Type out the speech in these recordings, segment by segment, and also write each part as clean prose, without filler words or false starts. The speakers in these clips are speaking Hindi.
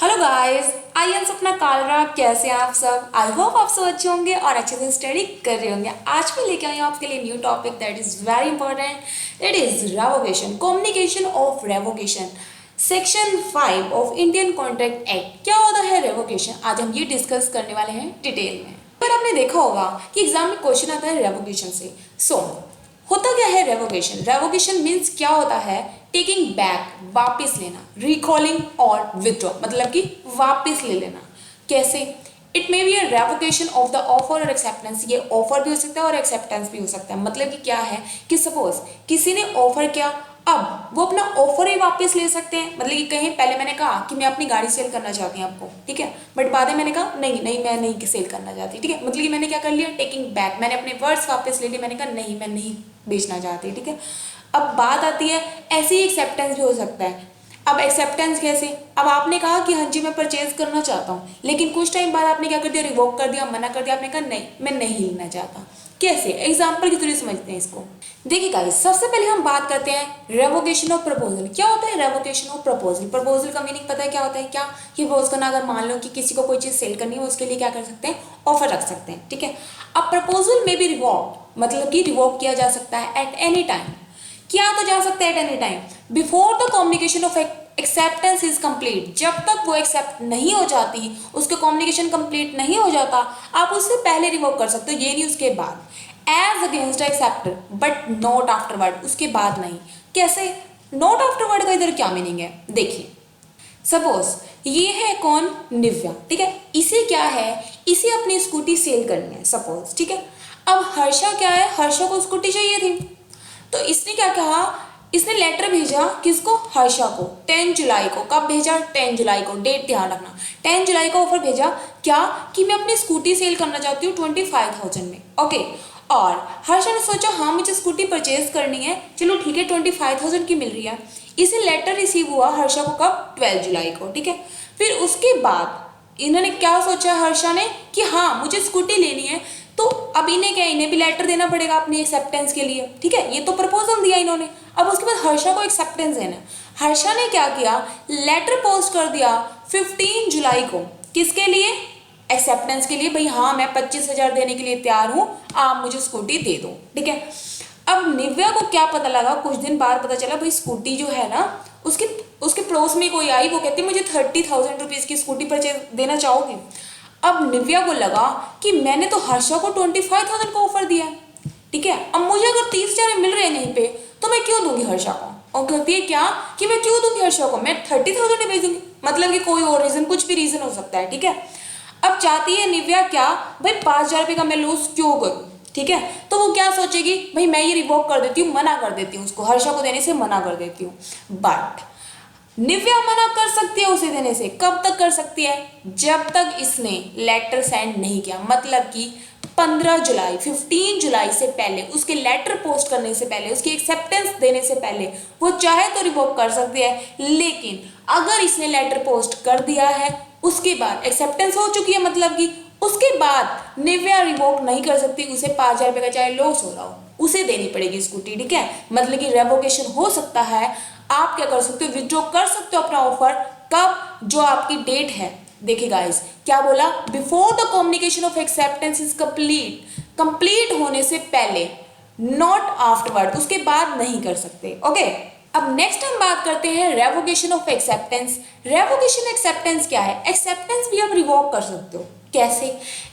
हेलो गाइस, आई एम सपना कालरा। कैसे हैं आप सब? आई होप आप सब अच्छे होंगे और अच्छे से स्टडी कर रहे होंगे। आज मैं लेके आई हूँ आपके लिए new topic that is very important. It is revocation, communication of revocation. Section 5 of Indian contract act. क्या होता है रेवोकेशन, आज हम ये डिस्कस करने वाले हैं डिटेल में। पर आपने देखा होगा कि एग्जाम में क्वेश्चन आता है रेवोकेशन से। होता क्या है रेवोकेशन? रेवोकेशन मीन्स क्या होता है? टेकिंग बैक, वापस लेना, रिकॉलिंग और विथड्रॉ, मतलब कि वापस ले लेना। कैसे? It may be a revocation of the offer और एक्सेप्टेंस। ये ऑफर भी हो सकता है और एक्सेप्टेंस भी हो सकता है। मतलब कि क्या है कि सपोज किसी ने ऑफर किया, अब वो अपना ऑफर ही वापस ले सकते हैं। मतलब कि कहीं पहले मैंने कहा कि मैं अपनी गाड़ी सेल करना चाहती हूँ आपको, ठीक है, बट बाद में मैंने कहा नहीं नहीं मैं नहीं सेल करना चाहती, ठीक है। मतलब कि मैंने क्या कर लिया, टेकिंग बैक, मैंने अपने वर्ड्स वापस ले लिए। मैंने कहा नहीं मैं नहीं बेचना चाहती, ठीक है। अब बात आती है, ऐसे ही एक्सेप्टेंस भी हो सकता है। अब एक्सेप्टेंस कैसे? अब आपने कहा कि हाँ जी मैं परचेज करना चाहता हूँ, लेकिन कुछ टाइम बाद आपने क्या कर दिया, रिवोक कर दिया, मना कर दिया। आपने कहा नहीं मैं नहीं लेना चाहता। कैसे? एग्जाम्पल की थ्रू समझते हैं इसको। देखिए गाइस, सबसे पहले हम बात करते हैं रेवोकेशन ऑफ प्रपोजल। क्या होता है रेवोकेशन ऑफ प्रपोजल? प्रपोजल का मीनिंग पता है क्या होता है? क्या कि प्रपोज करना, अगर मान लो कि किसी को कोई चीज सेल करनी है, उसके लिए क्या कर सकते हैं, ऑफर रख सकते हैं, ठीक है। अब प्रपोजल में भी रिवोक, मतलब कि रिवोक किया जा सकता है एट एनी टाइम। किया तो जा सकता है eight any time before the communication of acceptance is complete. जब तक वो एक्सेप्ट नहीं हो जाती, उसके कम्युनिकेशन कंप्लीट नहीं हो जाता, आप उससे पहले रिवोक कर सकते हो, ये नहीं उसके बाद। As against acceptor but not afterward, उसके बाद नहीं। कैसे? नॉट आफ्टरवर्ड का इधर क्या मीनिंग है? देखिए, सपोज ये है कौन, निव्या, ठीक है। इसे क्या है, इसे अपनी स्कूटी सेल करनी है सपोज, ठीक है। अब हर्षा क्या है, हर्षा को स्कूटी चाहिए थी, तो इसने क्या कहा, इसने लेटर भेजा किसको, हर्षा को, 10 जुलाई को। कब भेजा? 10 जुलाई को, डेट ध्यान रखना। 10 जुलाई को ऑफर भेजा क्या कि मैं अपनी स्कूटी सेल करना चाहती हूँ 25,000 में, ओके। और हर्षा ने सोचा हाँ मुझे स्कूटी परचेज करनी है, चलो ठीक है 25,000 की मिल रही है। इसे लेटर रिसीव हुआ हर्षा को कब, 12 जुलाई को, ठीक है। फिर उसके बाद इन्होंने क्या सोचा हर्षा ने कि हाँ मुझे स्कूटी लेनी है, तो अब इन्हें क्या, इन्हें भी लेटर देना पड़ेगा अपनी एक्सेप्टेंस के लिए, ठीक है। ये तो प्रपोजल दिया इन्होंने, अब उसके बाद हर्षा को एक्सेप्टेंस देना। हर्षा ने क्या किया, लेटर पोस्ट कर दिया 15 जुलाई को, किसके लिए, एक्सेप्टेंस के लिए। भाई हाँ मैं 25,000 देने के लिए तैयार हूँ, आप मुझे स्कूटी दे दो, ठीक है। अब निव्या को क्या पता लगा, कुछ दिन बाद पता चला भाई स्कूटी जो है ना, उसके उसके पड़ोस में कोई आई, वो कहती मुझे 30,000 रुपीज की स्कूटी परचेज देना चाहोगी। अब निव्या को लगा कि मैंने तो हर्षा को 25,000 का ऑफर दिया है, ठीक है। अब मुझे अगर 30,000 मिल रहे हैं यहीं पे, तो मैं क्यों दूंगी हर्षा को? और कहती है क्या कि मैं क्यों दूंगी हर्षा को, मैं 30,000 ही भेजूंगी। मतलब कि कोई और रीजन, कुछ भी रीजन हो सकता है, ठीक है। अब चाहती है निव्या क्या, भाई 5,000 रुपये का मैं लॉस क्यों करूँ, ठीक है। तो वो क्या सोचेगी, भाई मैं ये रिवोक कर देती हूँ, मना कर देती हूँ, उसको हर्षा को देने से मना कर देती हूँ। बट निव्या मना कर सकती है उसे देने से। कब तक कर सकती है? जब तक इसने लेटर सेंड नहीं किया। मतलब कि 15 जुलाई, 15 जुलाई से पहले, उसके लेटर पोस्ट करने से पहले, उसकी एक्सेप्टेंस देने से पहले वो चाहे तो रिवोक कर सकती है। लेकिन अगर इसने लेटर पोस्ट कर दिया है, उसके बाद एक्सेप्टेंस हो चुकी है, मतलब कि उसके बाद निव्या रिवोक नहीं कर सकती। उसे 5,000 रुपये का चाहे लॉस हो रहा हो, उसे देनी पड़ेगी स्कूटी, ठीक है। मतलब कि रेवोकेशन हो सकता है। आप क्या कर सकते हो, विथड्रॉ कर सकते हो अपना ऑफर। कब? जो आपकी डेट है। देखिए गाइस, क्या बोला, before the communication of acceptance is complete, complete होने से पहले, नॉट आफ्टरवर्ड, उसके बाद नहीं कर सकते, ओके। अब नेक्स्ट हम बात करते हैं revocation of acceptance. Revocation acceptance क्या है? एक्सेप्टेंस भी आप रिवोक कर सकते हो। कैसे?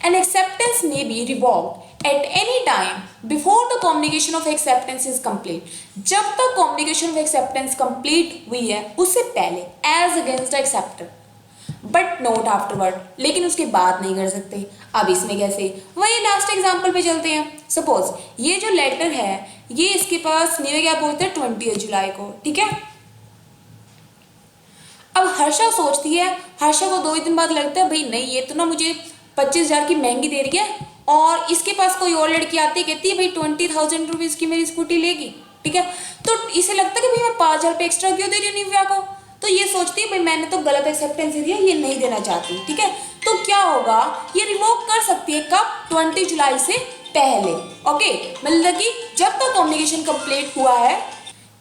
An acceptance may be revoked at any time before the communication of acceptance is complete. जब तक कम्युनिकेशन ऑफ एक्सेप्टेंस कंप्लीट हुई है, उससे पहले, as against acceptor but not afterward, लेकिन उसके बाद नहीं कर सकते। अब इसमें कैसे, वही लास्ट एग्जांपल पे चलते हैं। सपोज ये जो लेटर है, ये इसके पास निवे क्या बोलते हैं 20 जुलाई को, ठीक है। अब हर्षा सोचती है, हर्षा को 2 दिन बाद लगता है भाई नहीं ये तो ना मुझे 25,000 की महंगी दे रही है, और इसके पास कोई और लड़की आती है, कहती है भाई 20,000 रुपीज की मेरी स्कूटी लेगी, ठीक है। तो इसे लगता है कि भाई मैं 5,000 रुपये एक्स्ट्रा क्यों दे रही हूँ निव्या को। तो ये सोचती है भाई मैंने तो गलत एक्सेप्टेंस दिया, ये नहीं देना चाहती, ठीक है। तो क्या होगा, ये रिवोक कर सकती है कब, 20 जुलाई से पहले, ओके। मतलब कि जब तक कम्युनिकेशन कंप्लीट हुआ है,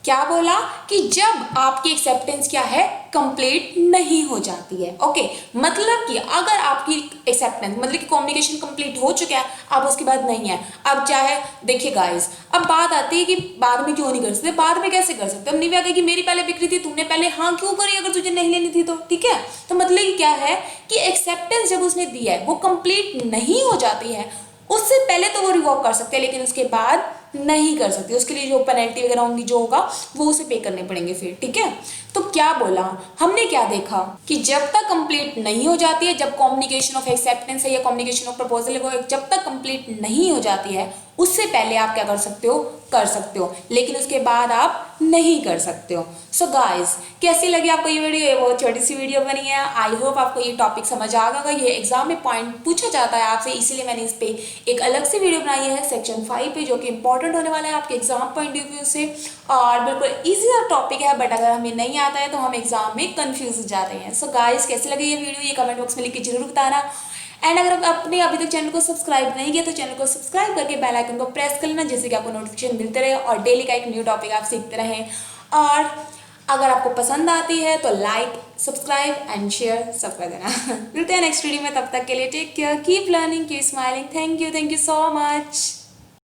क्या बोला कि जब आपकी एक्सेप्टेंस क्या है, कंप्लीट नहीं हो जाती है। ओके, मतलब कि अगर आपकी एक्सेप्टेंस मतलब कि कम्युनिकेशन कंप्लीट हो चुका है, अब उसके बाद नहीं है, अब चाहे देखिए गाइस, अब बात आती है कि बाद में क्यों नहीं कर सकते, बाद में कैसे कर सकते। अब निव्या कहेगी मेरी पहले बिक्री थी, तुमने पहले हाँ क्यों करी अगर तुझे नहीं लेनी थी तो, ठीक है। तो मतलब कि क्या है कि एक्सेप्टेंस जब उसने दी है वो कंप्लीट नहीं हो जाती है, उससे पहले तो वो रिवॉक कर सकते हैं, लेकिन उसके बाद नहीं कर सकते। उसके लिए जो पेनल्टी वगैरह होंगी जो होगा वो उसे पे करने पड़ेंगे फिर, ठीक है। तो क्या बोला हमने, क्या देखा कि जब तक कंप्लीट नहीं हो जाती है, जब कम्युनिकेशन ऑफ एक्सेप्टेंस है या कम्युनिकेशन ऑफ प्रपोजल है, जब तक कंप्लीट नहीं हो जाती है उससे पहले आप क्या कर सकते हो, कर सकते हो, लेकिन उसके बाद आप नहीं कर सकते हो। सो गाइस, कैसी लगी आपको ये वीडियो? ये बहुत छोटी सी वीडियो बनी है। आई होप आपको ये टॉपिक समझ आ गया। ये एग्जाम में पॉइंट पूछा जाता है आपसे, इसीलिए मैंने इस पे एक अलग से वीडियो बनाई है सेक्शन 5 पे, जो कि इंपॉर्टेंट होने वाला है आपके एग्जाम पॉइंट ऑफ व्यू से, और बिल्कुल ईजी टॉपिक है, बट अगर हमें नहीं आता है तो हम एग्जाम में कंफ्यूज हो जाते हैं। सो गाइस, कैसे लगी ये वीडियो ये कमेंट बॉक्स में लिख के जरूर बताना। एंड अगर आपने अभी तक चैनल को सब्सक्राइब नहीं किया तो चैनल को सब्सक्राइब करके बेल आइकन को प्रेस कर लेना, जिससे कि आपको नोटिफिकेशन मिलते रहे और डेली का एक न्यू टॉपिक आप सीखते रहें। और अगर आपको पसंद आती है तो लाइक, सब्सक्राइब एंड शेयर सब कर देना। मिलते हैं नेक्स्ट वीडियो में, तब तक के लिए take care, keep learning, keep smiling. Thank you so much.